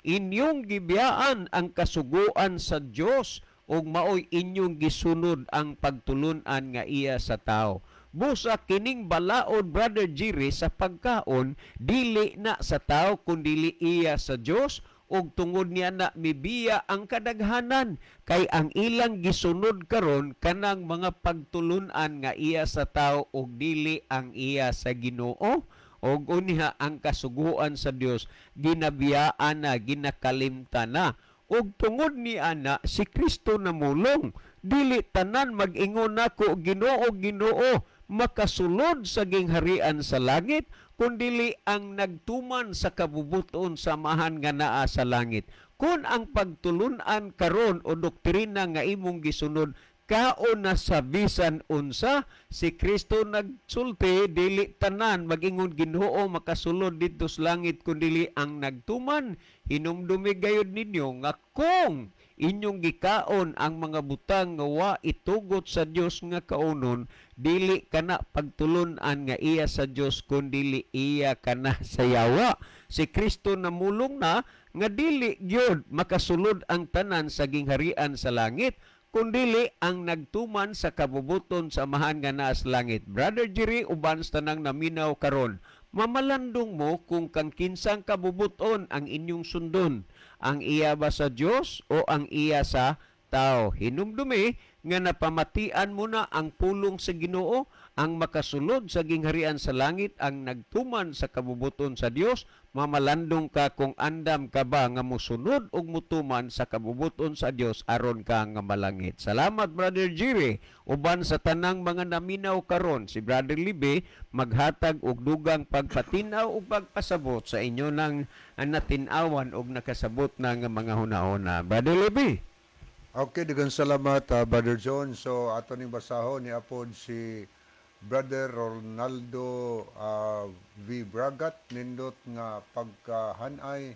inyong gibiyaan ang kasuguan sa Dios ug maoy inyong gisunod ang pagtulunan nga iya sa tao. Busa kining balaod Brother Jiri sa pagkaon dili na sa tao kundili iya sa Dios, ug tungod niya na mibiya ang kadaghanan kay ang ilang gisunod karon kanang mga pagtulunan nga iya sa tao ug dili ang iya sa Ginoo. Og uniha ang kasuguan sa Dios ginabiyaan na, ginakalimtan na. Og tungod ni ana si Kristo namulong, dili tanan mag-ingon nako Ginoo, Ginoo, makasulod sa gingharian sa langit, kundili ang nagtuman sa kabubuton samahan nga naa sa langit. Kung ang pagtulunan karon o doktrina nga imong gisunod kaon na sa bisan unsa, si Kristo nagsulti dili tanan mag-ingon Ginoo makasulod dito sa langit kundili ang nagtuman. Hinumdumi gayud ninyo nga kung inyong gikaon ang mga butang nga wa itugot sa Dios nga kaunon, dili kana pagtulon-an nga iya sa Dios kun dili iya kana sa yawa. Si Kristo namulong na nga dili gyud makasulod ang tanan sa gingharian sa langit, kundili ang nagtuman sa kabubuton sa amahan nga naa sa langit. Brother Jerry, uban sa tanang naminaw karon, mamalandong mo kung kang kinsang kabubuton ang inyong sundon. Ang iya ba sa Dios o ang iya sa tao? Hinumdumi nga napamatian mo na ang pulong sa Ginoo, ang makasulod sa gingharian sa langit, ang nagtuman sa kabubuton sa Dios. Mamalandong ka kung andam ka ba nga musunod og mutuman sa kabubuton sa Dios aron ka nga malangit. Salamat Brother Jerry. Uban sa tanang mga naminaw karon, si Brother Libby maghatag og dugang pagpatinaw ug pagpasabot sa inyo nang natinawan og nakasabot na nga mga hunahuna. Brother Libby. Okay, daghang salamat Brother John. So ato ning basahon ni apod si Brother Ronaldo V. Bragat, nindot nga pagkahanay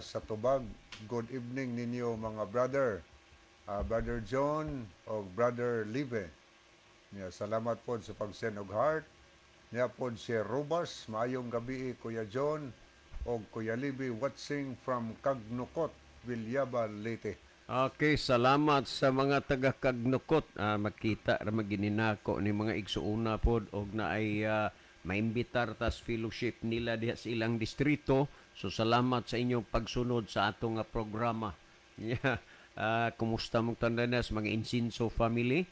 sa tubag. Good evening ninyo mga brother. Brother John o Brother Live. Salamat po sa pag-send og heart. Niya po si Rubas, maayong gabi Kuya John o Kuya Live watching from Kagnukot, Villaban, Leyte. Okay, salamat sa mga taga-Kagnukot. Makita ra magininako ni mga igsuuna pod og na ay maimbitar tas fellowship nila diha sa ilang distrito. So salamat sa inyong pagsunod sa atong programa. Kumusta mong tandanas mga Insinso family?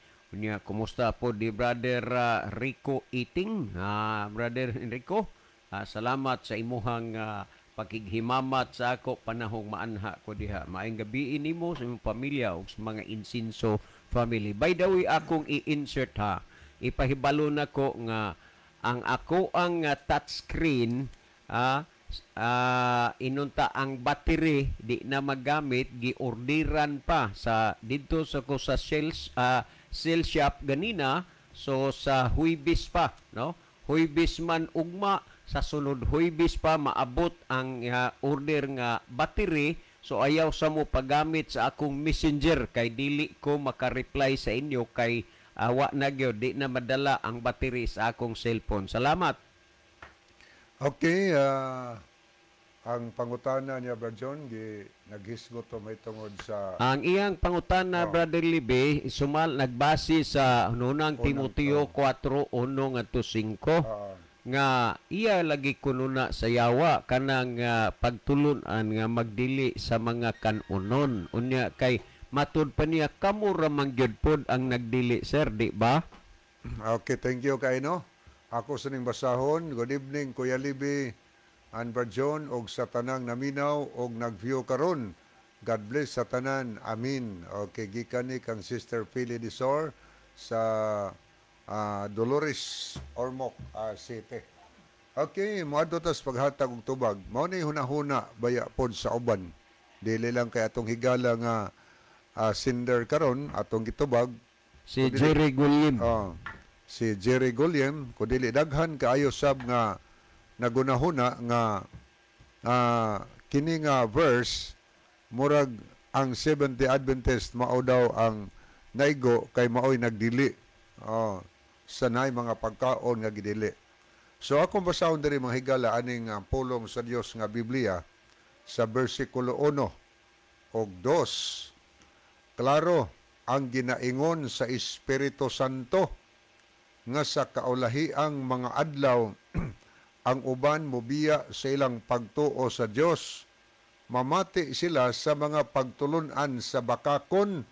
Kumusta po di Brother Rico Eating? Brother Enrico, salamat sa imuhang pakighimamat sa ako panahong maanha ko diha. Maayong gabi nimo sa imong pamilya ug sa mga Insinso family. By the way, akong i-insert ipahibalo na ko nga ang ako ang touchscreen inunta ang battery di na magamit, giorderan pa sa dito sa ko sa sales shop ganina. So sa Huibis pa, no? Huibis man ugma, sa sunod Huibis pa maabot ang order nga battery. So ayaw sa mo paggamit sa akong messenger kay dili ko makareply sa inyo kay awa na gyud di na madala ang battery sa akong cellphone. Salamat. Okay, ang pangutana niya Brother John naghisgot to may tungod sa ang iyang pangutana Brother Libe nagbase sa unang Timoteo 4:1 ngadto 5 nga iya lagi kununa sa yawa kanang pagtulunan nga magdili sa mga kanunon. Unya kay matud pa niya kamo ra mangyud pod ang nagdili sir, di ba? Okay, thank you kay no. Ako sa ning basahon. Good evening Kuya Libby and Brother John og sa tanang naminaw og nagview karon. God bless sa tanan. Amin. Okay, gikan ni kang Sister Philly Disor sa Dolores Ormoc City. Okay, moadto tas paghatag og tubag. Mao ni hunahuna baya pod sa uban. Dili lang kay atong higala nga sender karon atong gitubag si Jerry Gulim. Si Jerry Gulim kudili daghan kaayo sab nga nagunahuna nga kini nga verse murag ang Seventh-day Adventist mao daw ang naigo kay maoy nagdili. Sanay mga pagkaon nga gidili. So akong basahon diri mga higala aning pulong sa Dios nga Biblia sa bersikulo 1 og 2. Klaro ang ginaingon sa Espiritu Santo nga sa kaulahiang mga adlaw ang uban mobiya sa ilang pagtuo sa Dios. Mamati sila sa mga pagtulunan sa bakakon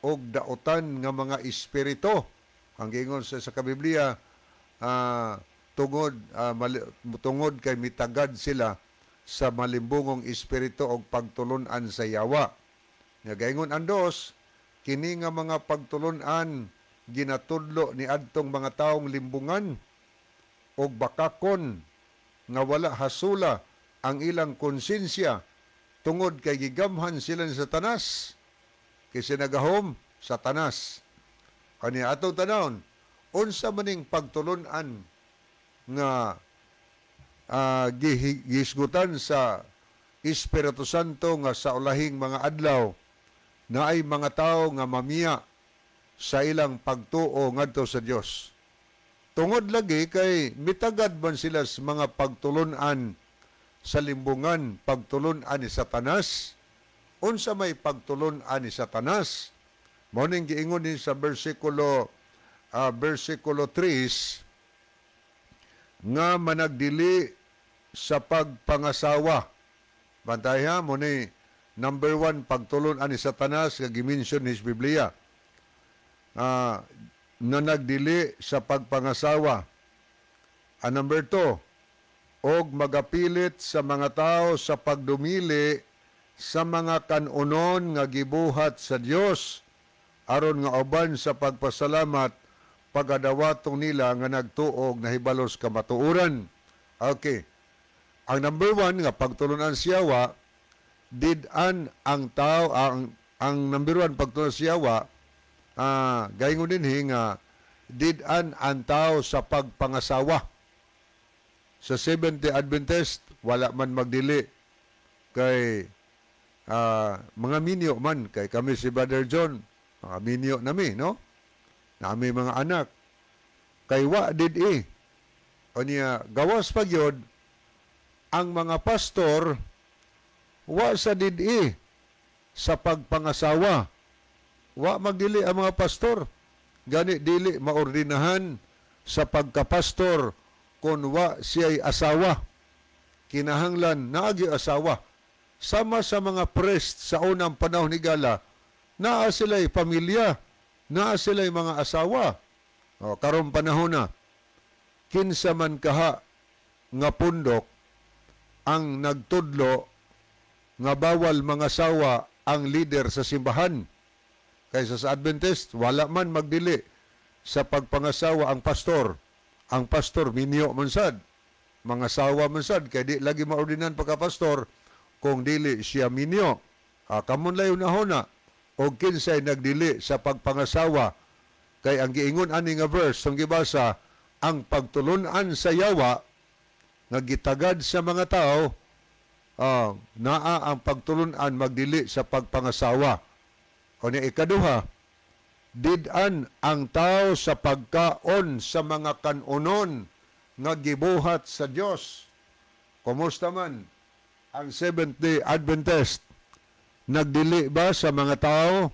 og dautan nga mga espiritu. Ang giingon sa Biblia, tungod kay mitagad sila sa malimbungong espiritu og pagtulunan sa yawa. Nga gaingon ang 2, kini nga mga pagtulunan ginatudlo ni adtong mga taong limbungan og bakakon nga wala hasula ang ilang konsensya tungod kay gigamhan sila sa tanas kay sinagahom sa tanas. Ani atong tanawon, unsa maning pagtulunan nga gihisgutan sa Espiritu Santo nga sa ulahing mga adlaw na ay mga tao nga mamiya sa ilang pagtuo ngadto sa Dios. Tungod lagi kay mitagad man sila sa mga pagtulunan sa limbungan, pagtulunan ni Satanas. Unsa may pagtulunan ni Satanas? Mao ning giingon ni sa versikulo 3 nga managdili sa pagpangasawa. Bantay ha, mo ni number 1 pagtulunan ni Satanas nga gimension ni Biblia. Na nagdili sa pagpangasawa. Number 2, og magapilit sa mga tao sa pagdumili sa mga kanunon nga gibuhat sa Dios aron nga uban sa pagpasalamat pagadawatong nila nga nagtuog na hibalos kamatuoran. Okay. Ang number 1 nga pagtulunan siyawa, did-an ang tao, ang number 1 pagtulunan siyawa, gayon din nga did-an ang tao sa pagpangasawa. Sa Seventh-day Adventist, wala man magdili kay mga minyo man, kay kami si Brother John, mga minyo nami, no? Nami mga anak. Kay wa did-i. O niya, gawas pagyod, ang mga pastor, wa sa did-i sa pagpangasawa. Wa magdili ang mga pastor. Gani dili maordinahan sa pagkapastor kung wa siya'y asawa. Kinahanglan naagi asawa. Sama sa mga priest sa unang panahon ni Gala, naa sila'y pamilya, naa sila'y mga asawa. O, karong panahon na, kinsa man kaha nga pundok ang nagtudlo nga bawal mga asawa ang leader sa simbahan. Kaysa sa Adventist, wala man magdili sa pagpangasawa ang pastor. Ang pastor, minyo mansad. Mga asawa mansad, kaya di lagi maordinan pagka-pastor kung dili siya minyo. Kamon layo na hona, o kinsay nagdili sa pagpangasawa. Kay ang giingon ani nga verse, ang gibasa, ang pagtulunan sa yawa, nga gitagad sa mga tao, naa ang pagtulunan magdili sa pagpangasawa. O niya ikaduha, did-an ang tao sa pagkaon sa mga kanunon nga gibuhat sa Dios. Kumusta man ang Seventh-day Adventist? Nagdili ba sa mga tao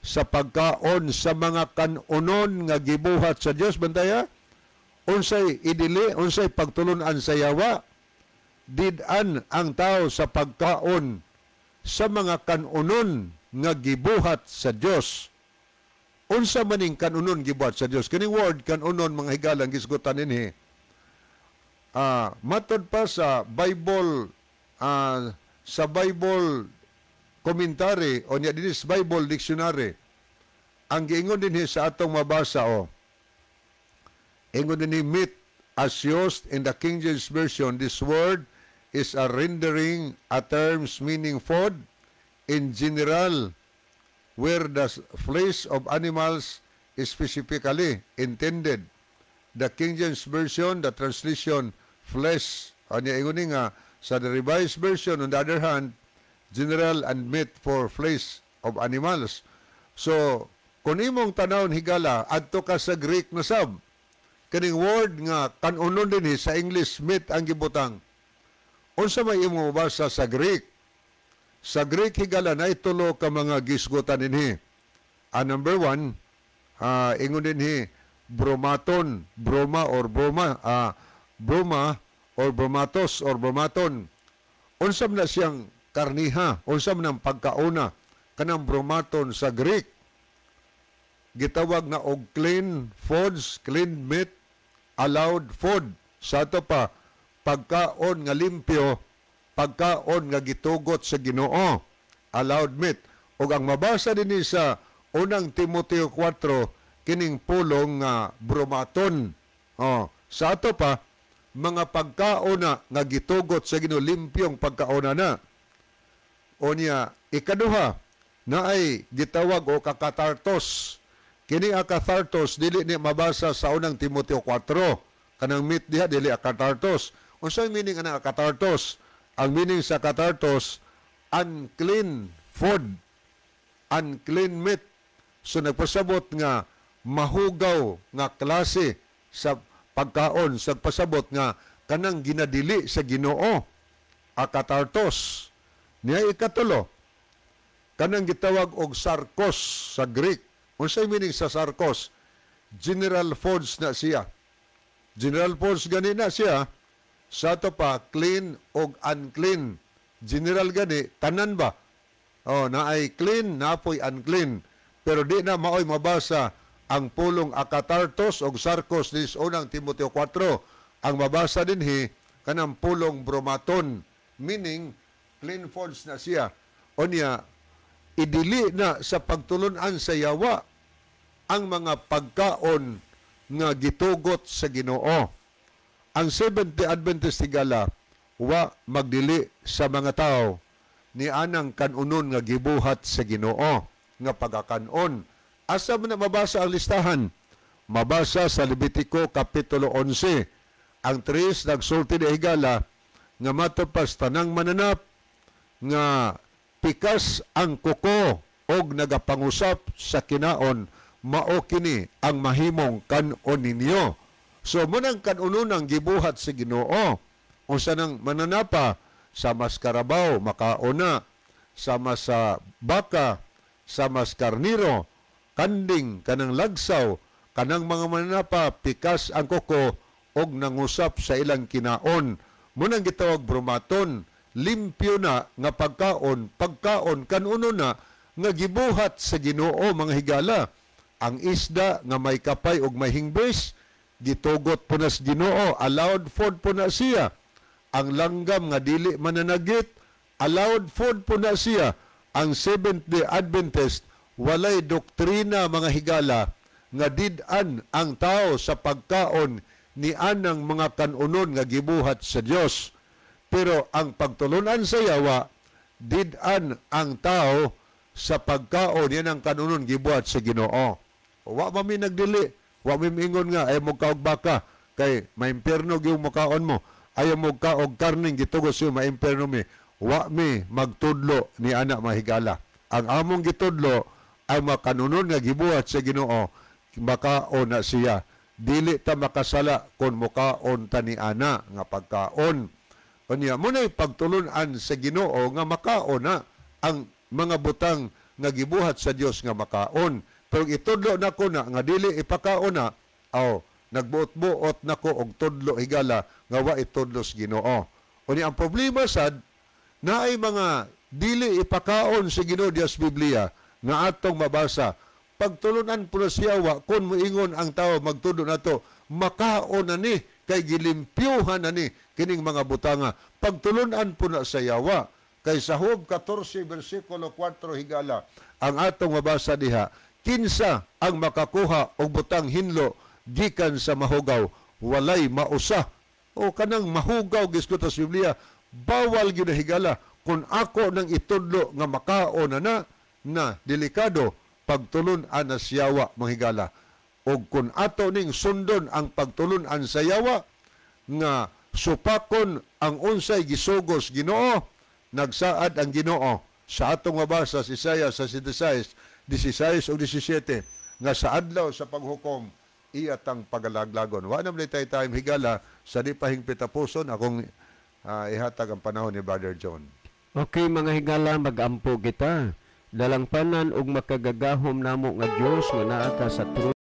sa pagkaon sa mga kanunon nga gibuhat sa Dios? Bantaya, unsay idili, unsay pagtulunan sa yawa? Did-an ang tao sa pagkaon sa mga kanunon nga gibuhat sa Dios. Unsa maning kanunon gibuhat sa Dios? Kining word kanunon mga higalang gisgutan dinhi. Matod pa sa Bible commentary o niya dinis Bible dictionary, ang giingon dinhi sa atong mabasa ingon dinhi meat as used in the King James Version. This word is a rendering a terms meaning food in general, where the flesh of animals is specifically intended. The King James Version, the translation flesh, niya ingon nga sa the Revised Version, on the other hand, general and meat for flesh of animals. So, kung imong tanawon higala, adto ka sa Greek na sab, kaning word nga kanunon din sa English meat ang gibutang. Unsa may imo mabasa sa Greek? Sa Greek higala na itulo ka mga gisgutan dinhi. Number 1, ingon dinhi bromaton, broma or broma, broma or bromatos or bromaton. Unsam na siyang karniha, unsam nang pagkauna kanang bromaton sa Greek. Gitawag na og clean foods, clean meat, allowed food. Sa ato pa, pagkaon nga limpyo, pagkaon nga gitugot sa Ginoo, allowed meat. O ang mabasa din sa unang Timoteo 4, kining pulong nga bromaton. Sa ato pa, mga pagkaon nga gitugot sa Ginoo, limpyong pagkaon na. O niya, ikaduha, na ay gitawag o kakatartos. Kini akatartos, dili ni mabasa sa unang Timoteo 4. Kanang meat diha, dili akatartos. Unsay meaning ang akatartos? Ang meaning sa katartos, unclean food. unclean meat. So nagpasabot nga mahugaw nga klase sa pagkaon sa pasabot nga kanang ginadili sa Ginoo, akatartos. Niya ikatulo, kanang gitawag og sarkos sa Greek. Unsay meaning sa sarkos? General foods na siya. General foods gani na siya. Sa to pa, clean og unclean. General gani, tanan ba? Oh, na ay clean, na po'y unclean. Pero di na maoy mabasa ang pulong akatartos o sarkos ni unang Timoteo 4. Ang mabasa dinhi kanang pulong bromaton, meaning clean foods na siya. O niya, idili na sa pagtulunan sa yawa ang mga pagkaon nga gitugot sa Ginoo. Ang Seventh-day Adventist tigala, wa magdili sa mga tao ni anang kanunon nga gibuhat sa Ginoo nga pagakanon. Asa mo na mabasa ang listahan? Mabasa sa Levitico Kapitulo 11. Ang 3 nagsulti ni higala nga matupas tanang mananap nga pikas ang kuko og nagapangusap sa kinaon, mao kini ang mahimong kanon ninyo. So munang kanunon ang gibuhat sa Ginoo. Unsa nang mananapa sa mas karabaw makaona, sama sa baka, sama sa karniro, kanding, kanang lagsaw, kanang mga mananapa, pikas ang kuko, og nangusap sa ilang kinaon. Munang gitawag bromaton, limpyo na nga pagkaon kanuno na nga gibuhat sa Ginoo mga higala. Ang isda nga may kapay og may hingbis, gitugot po na sa Ginoo, allowed food po na siya. Ang langgam nga dili mananagit, allowed food po na siya. Ang Seventh-day Adventist, walay doktrina mga higala nga did-an ang tao sa pagkaon ni anang mga kanunon nga gibuhat sa Dios. Pero ang pagtulunan sa yawa, did-an ang tao sa pagkaon yan ang kanunon gibuhat sa Ginoo. Wa mami nagdili, wa mi mingon nga ay mo kaog baka kay maimpierno gyud makaon mo. Ayaw mo kaog karning gitugos yung maimpierno mi. Wa mi magtudlo ni anak mahigala. Ang among gitudlo ay makanunon nga gibuhat sa Ginoo, makaon na siya. Dili ta makasala kung mukaon ta ni ana nga pagkaon. Kanya munay pagtulunan sa Ginoo nga makaon na ang mga butang nga gibuhat sa Dios nga makaon. Pero itudlo nako na nga dili ipakaon na, nagbuot-buot nako og tudlo higala nga wa itudlo sa Ginoo. Unya ang problema sad na ay mga dili ipakaon sa Ginoo Dios Biblia nga atong mabasa. Pagtulunan po na siya wa kun moingon ang tao magtudo nato makaon na ni kay gilimpyuhan na ni kining mga butanga. Pagtulunan po na sa yawa kay sa Hub 14 versikulo 4 higala ang atong mabasa diha, kinsa ang makakuha og butang hinlo gikan sa mahugaw, walay mausa. O kanang mahugaw giskuta sa Biblia, bawal gyud higala kung ako nang itudlo nga makaon na delikado pagtulunan na siyawa mga higala. O kung ato ning sundon ang pagtulunan sa yawa nga supakon ang unsay gisugos Ginoo, nagsaad ang Ginoo sa atong mabasa sa Isaiah sa 16 o 17 nga sa adlaw sa paghukom iyatang pagalaglagon. Wa na tayo time higala sa di pahingpit tapuson akong ihatag ang panahon ni Brother John. Okay mga higala, magampo kita. Dalangpanan og makagagahom namo nga Dios nga naa ka sa